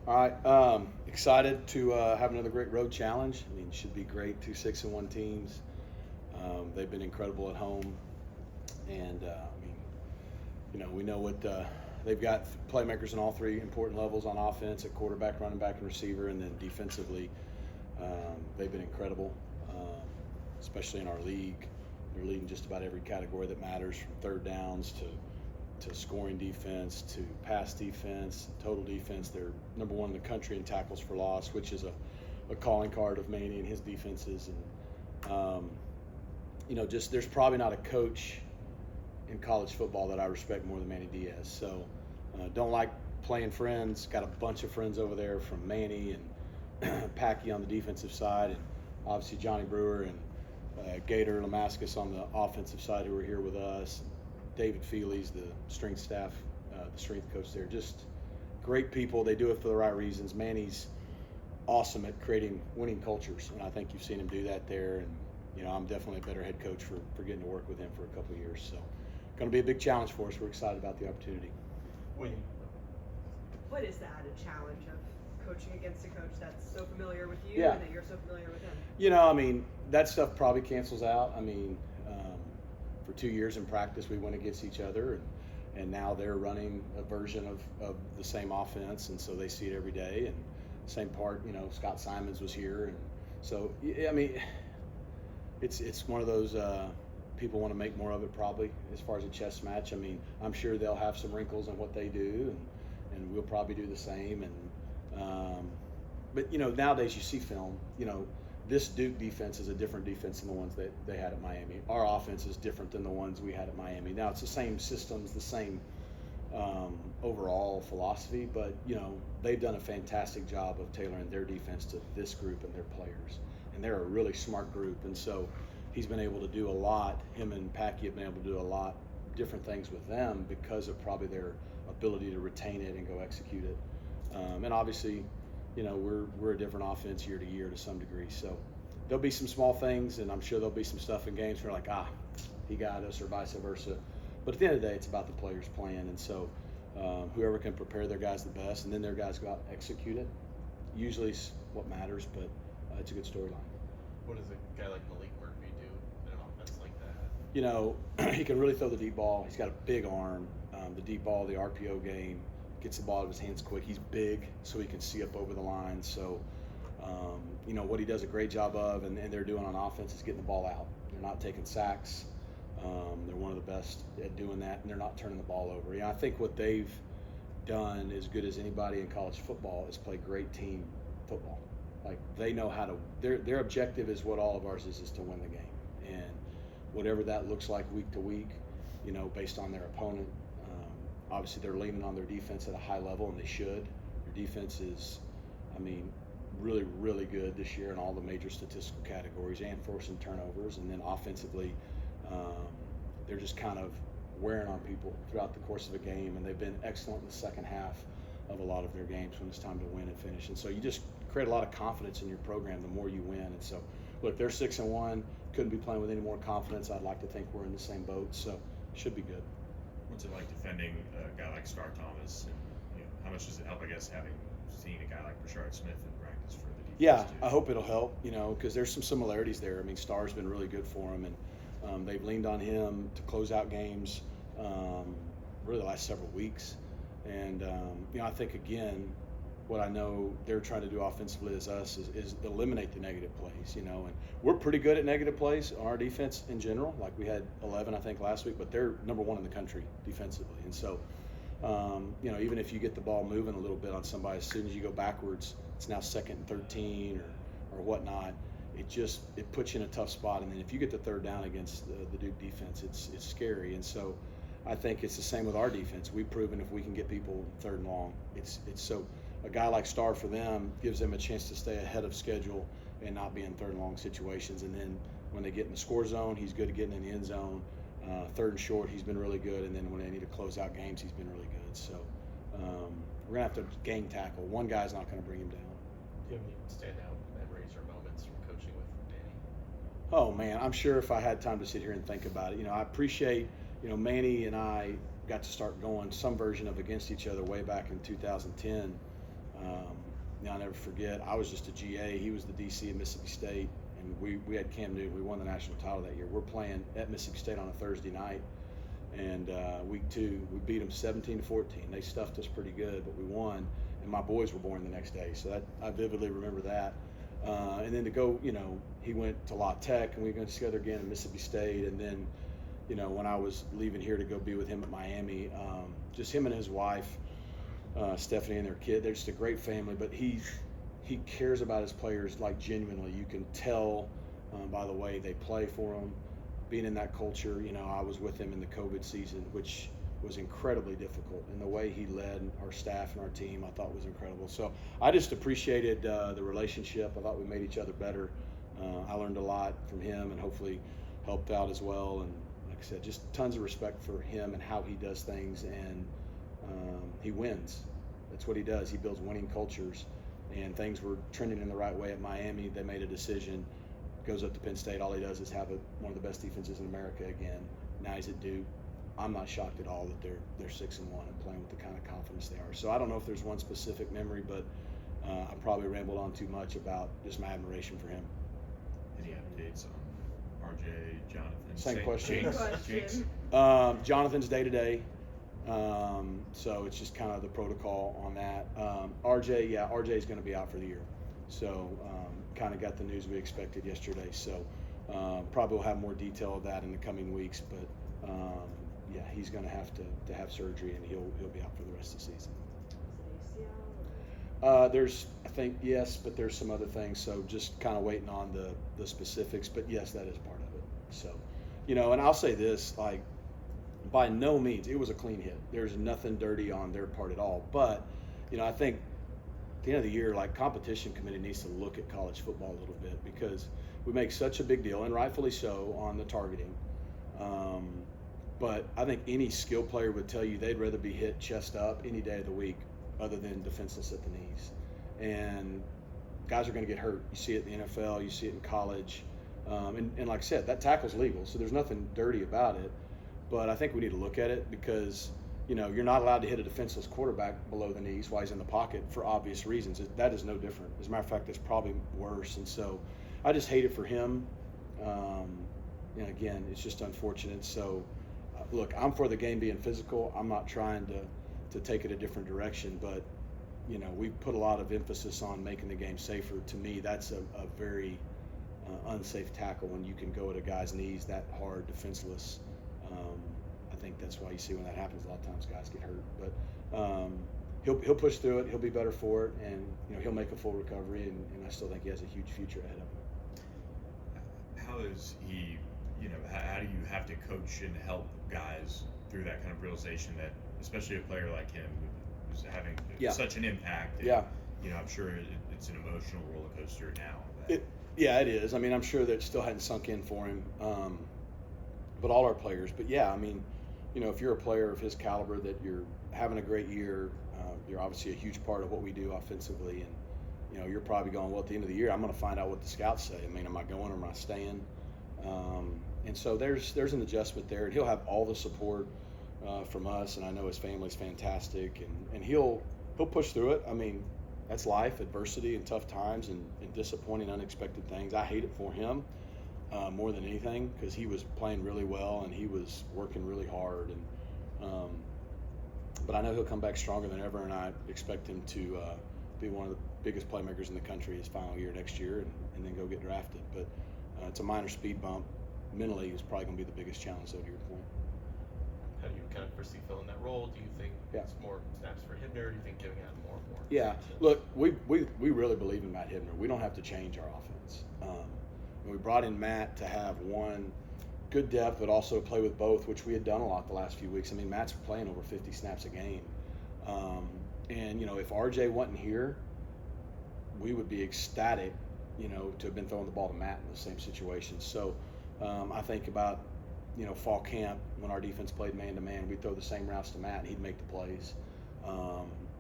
All right, excited to have another great road challenge. I mean, it should be great. 2 6-1 teams. They've been incredible at home, and I mean, we know what they've got playmakers in all three important levels on offense: at quarterback, running back, and receiver, and then defensively, they've been incredible, especially in our league. They're leading just about every category that matters, from third downs to scoring defense, to pass defense, total defense. They're number one in the country in tackles for loss, which is a calling card of Manny and his defenses. And just there's probably not a coach in college football that I respect more than Manny Diaz. So don't like playing friends. Got a bunch of friends over there, from Manny and Packy on the defensive side, and obviously Johnny Brewer and Gator Lamascus on the offensive side, who are here with us. David Feely's the strength staff, the strength coach there. Just great people. They do it for the right reasons. Manny's awesome at creating winning cultures, and I think you've seen him do that there. And I'm definitely a better head coach for getting to work with him for a couple of years. So, going to be a big challenge for us. We're excited about the opportunity. What is the added challenge of coaching against a coach that's so familiar with you and that you're so familiar with him? I mean, that stuff probably cancels out. I mean, for 2 years in practice, we went against each other, and now they're running a version of the same offense, and so they see it every day. And same part, Scott Simons was here, and so I mean, it's one of those people want to make more of it, probably, as far as a chess match. I mean, I'm sure they'll have some wrinkles in what they do, and we'll probably do the same. And but nowadays you see film. This Duke defense is a different defense than the ones that they had at Miami. Our offense is different than the ones we had at Miami. Now, it's the same systems, the same overall philosophy, but, they've done a fantastic job of tailoring their defense to this group and their players. And they're a really smart group. And so he's been able to do a lot. Him and Packy have been able to do a lot different things with them because of probably their ability to retain it and go execute it. And obviously, we're a different offense year to year to some degree. So there'll be some small things, and I'm sure there'll be some stuff in games where we're like, he got us, or vice versa. But at the end of the day, it's about the players playing. And so whoever can prepare their guys the best, and then their guys go out and execute it, usually is what matters. But it's a good storyline. What does a guy like Malik Murphy do in an offense like that? He can really throw the deep ball. He's got a big arm. The deep ball, the RPO game, gets the ball out of his hands quick. He's big, so he can see up over the line. So, what he does a great job of, and they're doing on offense, is getting the ball out. They're not taking sacks. They're one of the best at doing that, and they're not turning the ball over. I think what they've done, as good as anybody in college football, is play great team football. Like, they know how to. Their objective is what all of ours is to win the game, and whatever that looks like week to week, based on their opponent. Obviously, they're leaning on their defense at a high level, and they should. Their defense is, really, really good this year in all the major statistical categories, and forcing turnovers. And then offensively, they're just kind of wearing on people throughout the course of a game, and they've been excellent in the second half of a lot of their games when it's time to win and finish. And so you just create a lot of confidence in your program the more you win. And so, look, they're 6-1. Couldn't be playing with any more confidence. I'd like to think we're in the same boat, so it should be good. What's it like defending a guy like Star Thomas? And how much does it help, I guess, having seen a guy like Brashard Smith in practice for the defense? Yeah, too? I hope it'll help, because there's some similarities there. Star's been really good for him, and they've leaned on him to close out games really the last several weeks. And, I think, again, what I know they're trying to do offensively as us is eliminate the negative plays, and we're pretty good at negative plays on our defense in general. Like, we had 11, I think, last week, but they're number one in the country defensively. And so, even if you get the ball moving a little bit on somebody, as soon as you go backwards, it's now 2nd and 13 or whatnot. It puts you in a tough spot. And then if you get the third down against the Duke defense, it's scary. And so I think it's the same with our defense. We've proven if we can get people third and long, it's so. A guy like Star, for them, gives them a chance to stay ahead of schedule and not be in third and long situations. And then when they get in the score zone, he's good at getting in the end zone. Third and short, he's been really good. And then when they need to close out games, he's been really good. So we're going to have to gang tackle. One guy's not going to bring him down. Do you have any standout memories or moments from coaching with Manny? Oh, man, I'm sure if I had time to sit here and think about it. I appreciate, Manny and I got to start going some version of against each other way back in 2010. I'll never forget, I was just a GA. He was the DC at Mississippi State, and we had Cam Newton. We won the national title that year. We're playing at Mississippi State on a Thursday night, and week 2, we beat them 17-14. They stuffed us pretty good, but we won, and my boys were born the next day, so I vividly remember that. And then to go, he went to La Tech, and we went together again at Mississippi State, and then, when I was leaving here to go be with him at Miami, just him and his wife, Stephanie, and their kid, they're just a great family, but he cares about his players, like, genuinely. You can tell by the way they play for him. Being in that culture, I was with him in the COVID season, which was incredibly difficult, and the way he led our staff and our team I thought was incredible. So I just appreciated the relationship. I thought we made each other better. I learned a lot from him and hopefully helped out as well, and like I said, just tons of respect for him and how he does things, and he wins. That's what he does. He builds winning cultures, and things were trending in the right way at Miami. They made a decision, goes up to Penn State. All he does is have one of the best defenses in America again. Now he's at Duke. I'm not shocked at all that they're 6-1 and playing with the kind of confidence they are. So I don't know if there's one specific memory, but I probably rambled on too much about just my admiration for him. Any updates on RJ, Jonathan? Same question. Jinx. Jonathan's day-to-day. So it's just kind of the protocol on that. RJ is going to be out for the year. So kind of got the news we expected yesterday. So probably will have more detail of that in the coming weeks. But he's going to have surgery, and he'll be out for the rest of the season. There's, I think, yes, but there's some other things. So just kind of waiting on the specifics. But yes, that is part of it. So, and I'll say this, like, by no means, it was a clean hit. There's nothing dirty on their part at all. But, I think at the end of the year, like, competition committee needs to look at college football a little bit, because we make such a big deal, and rightfully so, on the targeting. But I think any skill player would tell you they'd rather be hit chest up any day of the week other than defenseless at the knees. And guys are going to get hurt. You see it in the NFL, you see it in college. And like I said, that tackle's legal, so there's nothing dirty about it. But I think we need to look at it, because, you're not allowed to hit a defenseless quarterback below the knees while he's in the pocket for obvious reasons. That is no different. As a matter of fact, it's probably worse. And so I just hate it for him. And again, it's just unfortunate. So, look, I'm for the game being physical. I'm not trying to take it a different direction, but, we put a lot of emphasis on making the game safer. To me, that's a very unsafe tackle when you can go at a guy's knees that hard, defenseless. I think that's why you see when that happens, a lot of times guys get hurt. But he'll push through it. He'll be better for it, and he'll make a full recovery. And I still think he has a huge future ahead of him. How is he? How do you have to coach and help guys through that kind of realization that, especially a player like him, who's having such an impact? And, I'm sure it's an emotional roller coaster now. It is. I mean, I'm sure that it still hadn't sunk in for him. But all our players. But if you're a player of his caliber, that you're having a great year, you're obviously a huge part of what we do offensively, and you're probably going, well, at the end of the year, I'm going to find out what the scouts say. I mean, am I going or am I staying? And so there's an adjustment there, and he'll have all the support from us, and I know his family's fantastic, and he'll push through it. I mean, that's life, adversity, and tough times, and disappointing, unexpected things. I hate it for him. More than anything, because he was playing really well and he was working really hard, and but I know he'll come back stronger than ever, and I expect him to be one of the biggest playmakers in the country his final year next year, and then go get drafted. But it's a minor speed bump. Mentally, it's probably going to be the biggest challenge, though, to your point. How do you kind of foresee filling that role? Do you think it's more snaps for Hibner, or do you think giving out more and more? Yeah, look, we really believe in Matt Hibner. We don't have to change our offense. We brought in Matt to have one good depth, but also play with both, which we had done a lot the last few weeks. I mean, Matt's playing over 50 snaps a game. And, if RJ wasn't here, we would be ecstatic, to have been throwing the ball to Matt in the same situation. So I think about, fall camp, when our defense played man-to-man, we'd throw the same routes to Matt, and he'd make the plays.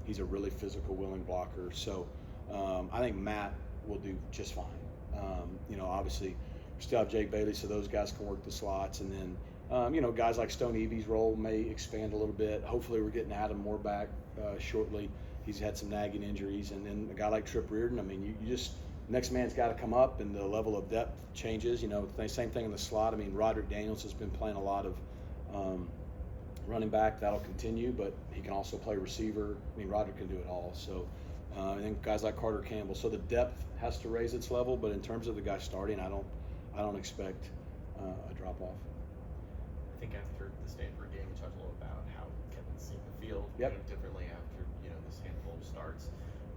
He's a really physical, willing blocker. So I think Matt will do just fine. Obviously, we still have Jake Bailey, so those guys can work the slots. And then, guys like Stone Evie's role may expand a little bit. Hopefully, we're getting Adam Moore back shortly. he's had some nagging injuries. And then a guy like Trip Reardon, I mean, you just next man's got to come up, and the level of depth changes. You know, same thing in the slot. I mean, Roderick Daniels has been playing a lot of running back. That'll continue, but he can also play receiver. I mean, Roderick can do it all. So, and then guys like Carter Campbell. So the depth has to raise its level, but in terms of the guy starting, I don't expect a drop off. I think after the Stanford game, we talked a little about how Kevin's seeing the field differently after this handful of starts.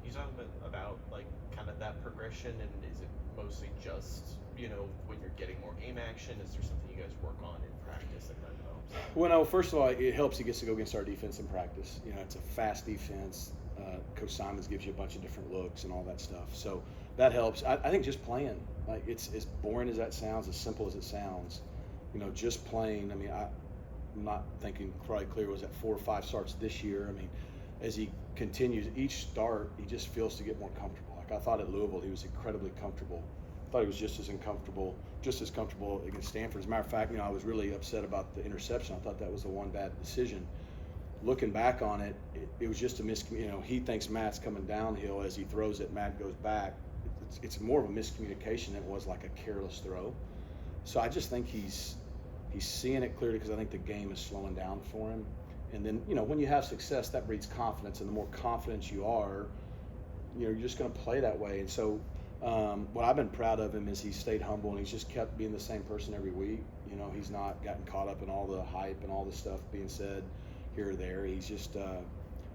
Can you talk a bit about like kind of that progression, and is it mostly just when you're getting more game action? Is there something you guys work on in practice that kind of helps? Well, no. First of all, it helps. He gets to go against our defense in practice. It's a fast defense. Coach Simons gives you a bunch of different looks and all that stuff. So that helps. I think just playing, like it's as boring as that sounds, as simple as it sounds. Just playing. I mean, I'm not thinking quite clear. Was at 4 or 5 starts this year. I mean, as he continues each start, he just feels to get more comfortable. Like I thought at Louisville, he was incredibly comfortable. I thought he was just as comfortable against Stanford. As a matter of fact, I was really upset about the interception. I thought that was the one bad decision. Looking back on it, it was just a he thinks Matt's coming downhill as he throws it. Matt goes back. It's more of a miscommunication than it was like a careless throw. So I just think he's seeing it clearly, because I think the game is slowing down for him. And then when you have success, that breeds confidence, and the more confident you are, you're just going to play that way. And so what I've been proud of him is he stayed humble, and he's just kept being the same person every week. He's not gotten caught up in all the hype and all the stuff being said here or there. He's just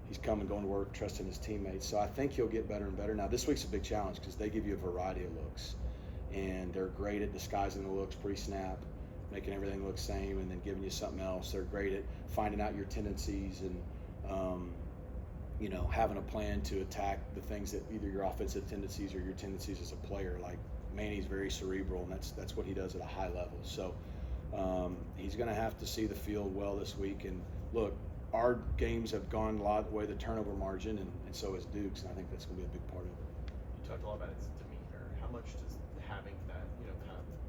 he's coming, going to work, trusting his teammates. So I think he'll get better and better. Now this week's a big challenge because they give you a variety of looks, and they're great at disguising the looks pre-snap, making everything look same, and then giving you something else. They're great at finding out your tendencies and having a plan to attack the things that either your offensive tendencies or your tendencies as a player. Like Manny's very cerebral, and that's what he does at a high level. So he's going to have to see the field well this week. And look, our games have gone a lot the way the turnover margin, and so has Duke's, and I think that's going to be a big part of it. You talked a lot about his demeanor. How much does having that,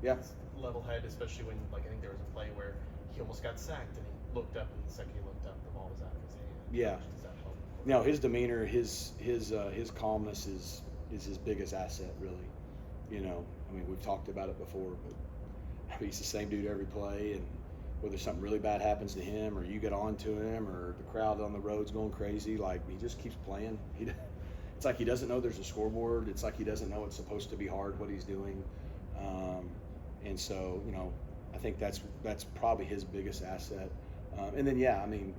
kind of level head, especially when, like, I think there was a play where he almost got sacked and he looked up, and the second he looked up, the ball was out of his hand. Yeah. How much does that help? No, his demeanor, his calmness is his biggest asset, really. I mean, we've talked about it before, but he's the same dude every play, and whether something really bad happens to him or you get on to him or the crowd on the road's going crazy, like, he just keeps playing. It's like he doesn't know there's a scoreboard. It's like he doesn't know it's supposed to be hard what he's doing. And so, I think that's probably his biggest asset. And then, I mean,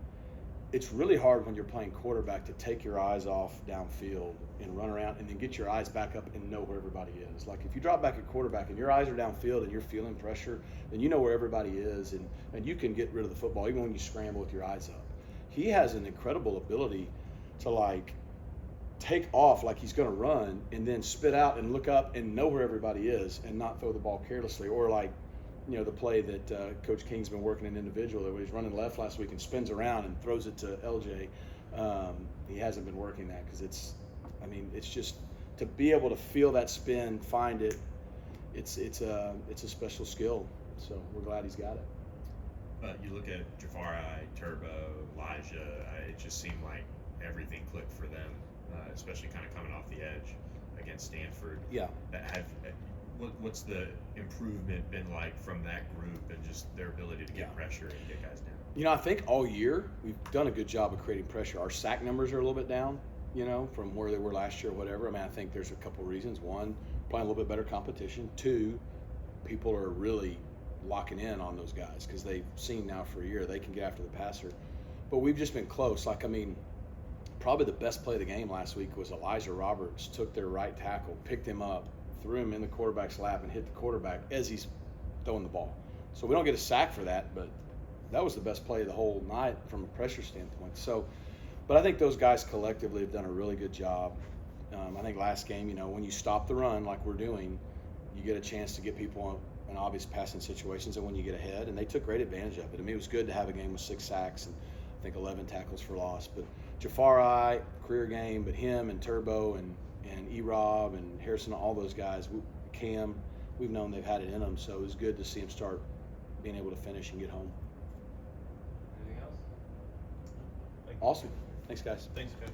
it's really hard when you're playing quarterback to take your eyes off downfield and run around and then get your eyes back up and know where everybody is. Like, if you drop back at quarterback and your eyes are downfield and you're feeling pressure, then you know where everybody is, and you can get rid of the football even when you scramble with your eyes up. He has an incredible ability to, like, take off like he's going to run and then spit out and look up and know where everybody is and not throw the ball carelessly. Or like, the play that Coach King's been working in individual, where he's running left last week and spins around and throws it to LJ. He hasn't been working that because it's just to be able to feel that spin, find it. It's a special skill. So we're glad he's got it. But you look at Jafari, Turbo, Elijah. It just seemed like everything clicked for them, especially kind of coming off the edge against Stanford. Yeah. What's the improvement been like from that group and just their ability to get pressure and get guys down? I think all year we've done a good job of creating pressure. Our sack numbers are a little bit down, from where they were last year or whatever. I mean, I think there's a couple reasons. One, playing a little bit better competition. Two, people are really locking in on those guys because they've seen now for a year they can get after the passer. But we've just been close. Like, I mean, probably the best play of the game last week was Elijah Roberts took their right tackle, picked him up, threw him in the quarterback's lap, and hit the quarterback as he's throwing the ball. So we don't get a sack for that, but that was the best play of the whole night from a pressure standpoint. So, but I think those guys collectively have done a really good job. I think last game, when you stop the run like we're doing, you get a chance to get people in obvious passing situations, and when you get ahead, and they took great advantage of it. I mean, it was good to have a game with 6 sacks and I think 11 tackles for loss. But Jafari, career game, but him and Turbo and E-Rob and Harrison, all those guys, Cam, we've known they've had it in them, so it was good to see them start being able to finish and get home. Anything else? Awesome. Thanks, guys. Thanks, Coach.